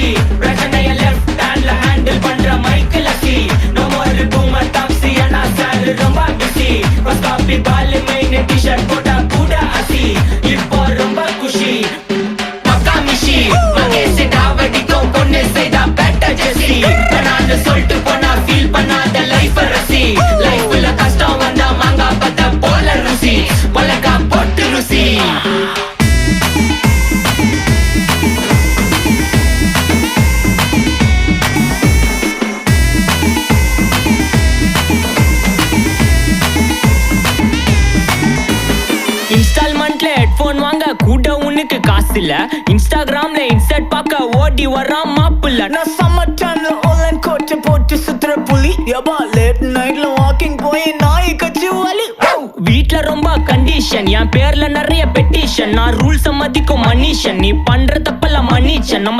குஷி பிரச்சனைய லெஃப்ட் ஹேண்ட்ல ஹேண்டில் பண்ற மைக்கேல் அசி நோ மோர் பூமர் டாக்ஸி அண்ணா சார் ரொம்ப பிஸி ஃபர்ஸ்ட் காப்பி பால் மெயின் டி-ஷர்ட் போட்டா கூட அசி இப்போ ரொம்ப குஷி பக்கா மிஷி மகேஷ் டாவடிக்கும் பொண்ணு செய்தா பெட்ட ஜெசி நான் சொல்லிட்டு போனா ஃபீல் பண்ணாத லைஃப் ரசி லைஃப்ல கஷ்டம் வந்தா மாங்கா பத்த போல ருசி பலகா போட்டு ருசி இன்ஸ்டால்மெண்ட்ல ஹெட்போன் வாங்க கூட உனக்கு காசு இல்ல இன்ஸ்டாகிராம்ல இன்ஸ்டர்ட் பார்க்க ஓடி வரான் மாப்பிள்ள நான் சம்மர் டைம்ல ஆன்லைன் கோட்டை போட்டு சுத்துற புலி யபா லேட் நைட்ல வாக்கிங் போய் நாய் கச்சி வலி வீட்ல ரொம்ப கண்டிஷன் என் பேர்ல நிறைய பெட்டிஷன் நான் ரூல்ஸ் மதிக்கும் மனுஷன் நீ பண்ற தப்பெல்லாம் மன்னிச்சன் நம்ம